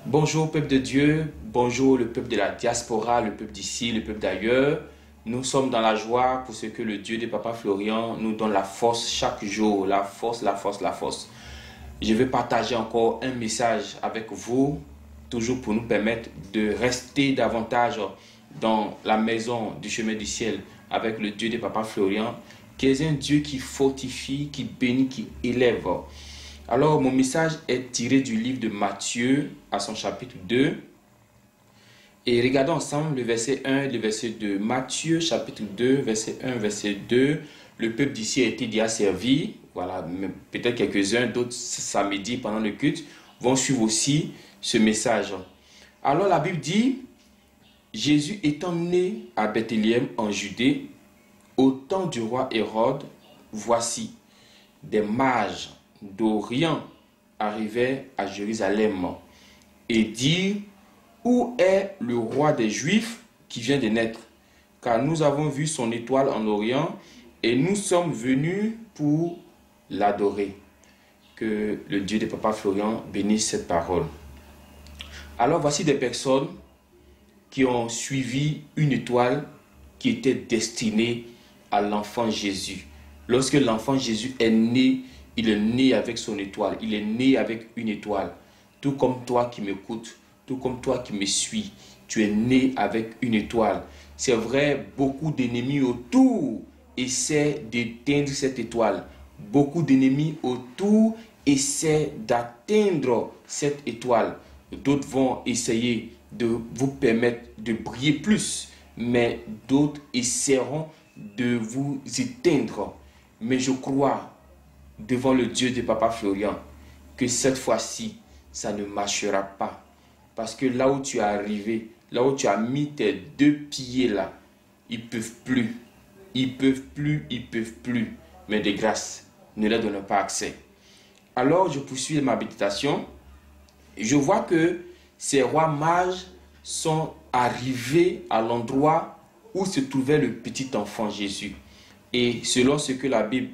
Bonjour peuple de Dieu, bonjour le peuple de la diaspora, le peuple d'ici, le peuple d'ailleurs. Nous sommes dans la joie pour ce que le Dieu de Papa Florian nous donne la force chaque jour, la force, la force, la force. Je vais partager encore un message avec vous, toujours pour nous permettre de rester davantage dans la maison du chemin du ciel avec le Dieu de Papa Florian, qui est un Dieu qui fortifie, qui bénit, qui élève. Alors, mon message est tiré du livre de Matthieu à son chapitre 2. Et regardons ensemble le verset 1 et le verset 2. Matthieu chapitre 2, verset 1, verset 2. Le peuple d'ici a été déjà servi. Voilà, peut-être quelques-uns, d'autres samedi pendant le culte, vont suivre aussi ce message. Alors, la Bible dit, Jésus étant né à Bethléem en Judée, au temps du roi Hérode, voici, des mages d'Orient arrivaient à Jérusalem et dit: où est le roi des Juifs qui vient de naître? Car nous avons vu son étoile en Orient et nous sommes venus pour l'adorer. Que le Dieu de Papa Florian bénisse cette parole. Alors voici des personnes qui ont suivi une étoile qui était destinée à l'enfant Jésus. Lorsque l'enfant Jésus est né, il est né avec son étoile. Il est né avec une étoile. Tout comme toi qui m'écoutes, tout comme toi qui me suis, tu es né avec une étoile. C'est vrai, beaucoup d'ennemis autour essaient d'éteindre cette étoile. Beaucoup d'ennemis autour essaient d'atteindre cette étoile. D'autres vont essayer de vous permettre de briller plus, mais d'autres essaieront de vous éteindre. Mais je crois devant le Dieu de Papa Florian que cette fois-ci, ça ne marchera pas. Parce que là où tu es arrivé, là où tu as mis tes deux pieds là, ils ne peuvent plus. Ils ne peuvent plus, ils ne peuvent plus. Mais de grâce, ne leur donne pas accès. Alors, je poursuis ma méditation. Je vois que ces rois mages sont arrivés à l'endroit où se trouvait le petit enfant Jésus. Et selon ce que la Bible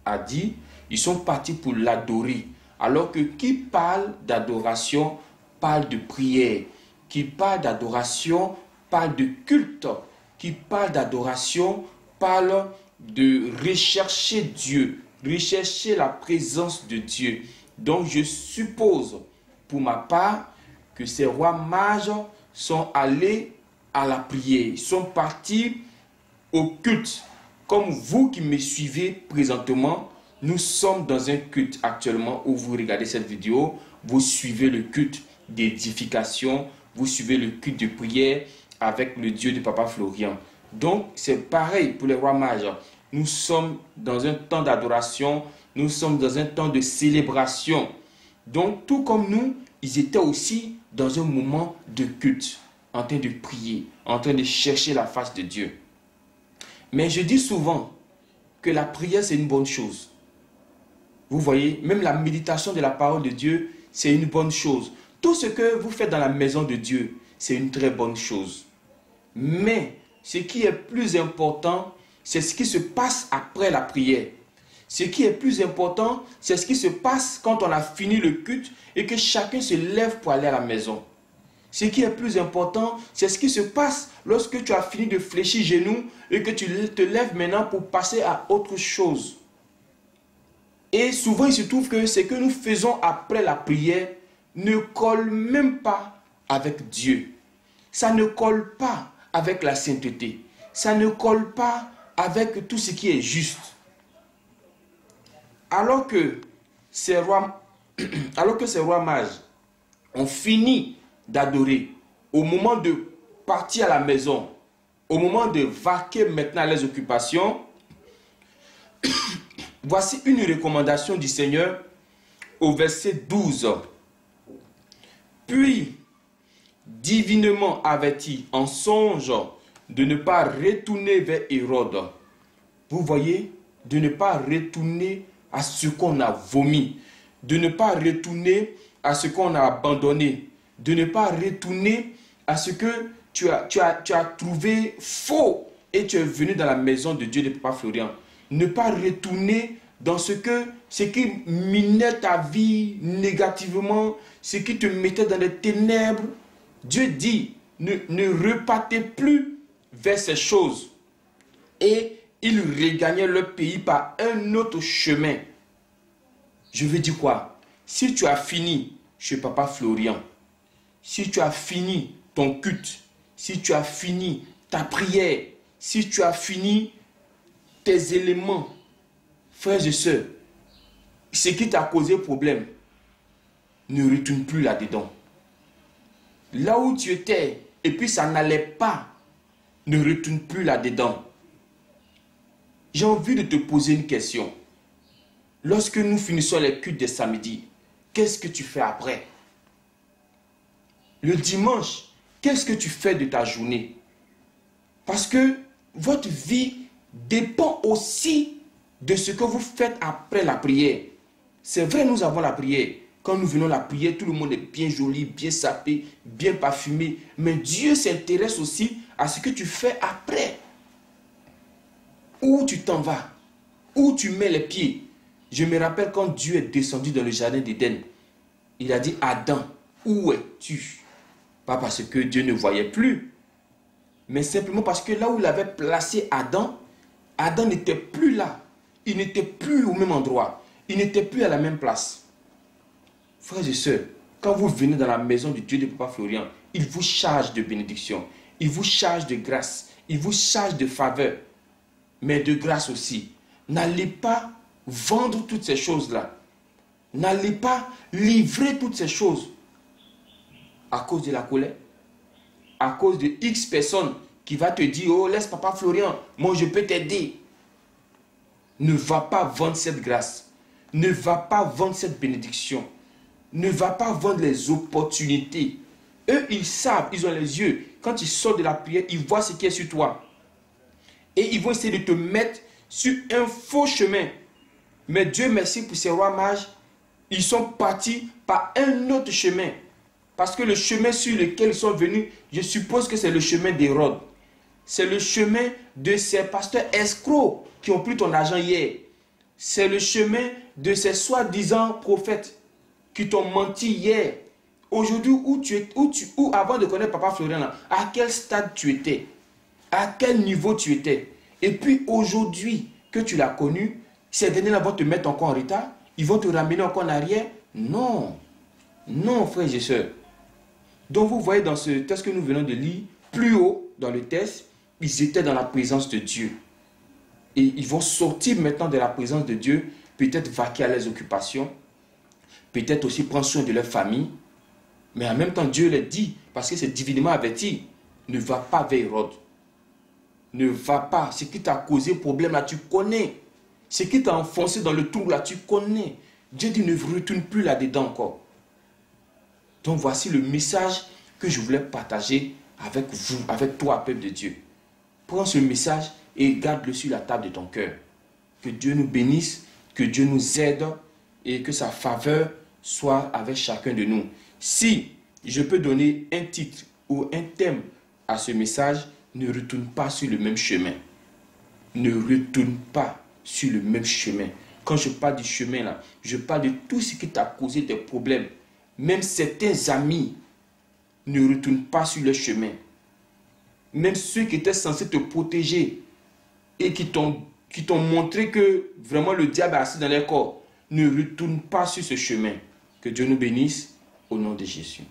a dit, ils sont partis pour l'adorer. Alors que qui parle d'adoration parle de prière. Qui parle d'adoration parle de culte. Qui parle d'adoration parle de rechercher Dieu. Rechercher la présence de Dieu. Donc je suppose pour ma part que ces rois mages sont allés à la prière. Ils sont partis au culte. Comme vous qui me suivez présentement, nous sommes dans un culte actuellement où vous regardez cette vidéo, vous suivez le culte d'édification, vous suivez le culte de prière avec le Dieu de Papa Florian. Donc, c'est pareil pour les rois mages. Nous sommes dans un temps d'adoration, nous sommes dans un temps de célébration. Donc, tout comme nous, ils étaient aussi dans un moment de culte, en train de prier, en train de chercher la face de Dieu. Mais je dis souvent que la prière, c'est une bonne chose. Vous voyez, même la méditation de la parole de Dieu, c'est une bonne chose. Tout ce que vous faites dans la maison de Dieu, c'est une très bonne chose. Mais ce qui est plus important, c'est ce qui se passe après la prière. Ce qui est plus important, c'est ce qui se passe quand on a fini le culte et que chacun se lève pour aller à la maison. Ce qui est plus important, c'est ce qui se passe lorsque tu as fini de fléchir genoux et que tu te lèves maintenant pour passer à autre chose. Et souvent, il se trouve que ce que nous faisons après la prière ne colle même pas avec Dieu. Ça ne colle pas avec la sainteté. Ça ne colle pas avec tout ce qui est juste. Alors que ces rois mages ont fini d'adorer, au moment de partir à la maison, au moment de vaquer maintenant les occupations, voici une recommandation du Seigneur au verset 12. Puis, divinement averti en songe de ne pas retourner vers Hérode. Vous voyez, de ne pas retourner à ce qu'on a vomi, de ne pas retourner à ce qu'on a abandonné, de ne pas retourner à ce que tu as trouvé faux et tu es venu dans la maison de Dieu de Papa Florian. Ne pas retourner dans ce que ce qui minait ta vie négativement, ce qui te mettait dans les ténèbres. Dieu dit, ne repartez plus vers ces choses. Et ils regagnaient leur pays par un autre chemin. Je veux dire quoi? Si tu as fini chez Papa Florian, si tu as fini ton culte, si tu as fini ta prière, si tu as fini tes éléments, frères et sœurs, ce qui t'a causé problème, ne retourne plus là-dedans. Là où tu étais, et puis ça n'allait pas, ne retourne plus là-dedans. J'ai envie de te poser une question. Lorsque nous finissons les cultes des samedis, qu'est-ce que tu fais après? Le dimanche, qu'est-ce que tu fais de ta journée? Parce que votre vie dépend aussi de ce que vous faites après la prière. C'est vrai, nous avons la prière. Quand nous venons à la prière, tout le monde est bien joli, bien sapé, bien parfumé. Mais Dieu s'intéresse aussi à ce que tu fais après. Où tu t'en vas? Où tu mets les pieds? Je me rappelle quand Dieu est descendu dans le jardin d'Éden. Il a dit, Adam, où es-tu? Pas parce que Dieu ne voyait plus, mais simplement parce que là où il avait placé Adam, Adam n'était plus là. Il n'était plus au même endroit. Il n'était plus à la même place. Frères et sœurs, quand vous venez dans la maison du Dieu de Papa Florian, il vous charge de bénédiction, il vous charge de grâce, il vous charge de faveur, mais de grâce aussi. N'allez pas vendre toutes ces choses-là. N'allez pas livrer toutes ces choses à cause de la colère, à cause de X personnes qui va te dire, oh laisse Papa Florian, moi je peux t'aider. Ne va pas vendre cette grâce. Ne va pas vendre cette bénédiction. Ne va pas vendre les opportunités. Eux, ils savent, ils ont les yeux. Quand ils sortent de la prière, ils voient ce qui est sur toi. Et ils vont essayer de te mettre sur un faux chemin. Mais Dieu merci pour ces rois mages. Ils sont partis par un autre chemin. Parce que le chemin sur lequel ils sont venus, je suppose que c'est le chemin d'Hérode. C'est le chemin de ces pasteurs escrocs qui ont pris ton argent hier. C'est le chemin de ces soi-disant prophètes qui t'ont menti hier. Aujourd'hui, où avant de connaître Papa Florian, là, à quel stade tu étais? À quel niveau tu étais? Et puis aujourd'hui que tu l'as connu, ces derniers-là vont te mettre encore en retard? Ils vont te ramener encore en arrière? Non. Non, frères et sœurs. Donc vous voyez dans ce texte que nous venons de lire, plus haut dans le texte, ils étaient dans la présence de Dieu. Et ils vont sortir maintenant de la présence de Dieu, peut-être vaquer à leurs occupations, peut-être aussi prendre soin de leur famille. Mais en même temps, Dieu les dit, parce que c'est divinement averti, ne va pas vers Hérode. Ne va pas. Ce qui t'a causé problème là, tu connais. Ce qui t'a enfoncé dans le trou là, tu connais. Dieu dit, ne retourne plus là-dedans encore. Donc voici le message que je voulais partager avec vous, avec toi, peuple de Dieu. Prends ce message et garde-le sur la table de ton cœur. Que Dieu nous bénisse, que Dieu nous aide et que sa faveur soit avec chacun de nous. Si je peux donner un titre ou un thème à ce message, ne retourne pas sur le même chemin. Ne retourne pas sur le même chemin. Quand je parle du chemin là, je parle de tout ce qui t'a causé des problèmes. Même certains amis ne retournent pas sur le chemin. Même ceux qui étaient censés te protéger et qui t'ont montré que vraiment le diable est assis dans leur corps, ne retournent pas sur ce chemin. Que Dieu nous bénisse au nom de Jésus.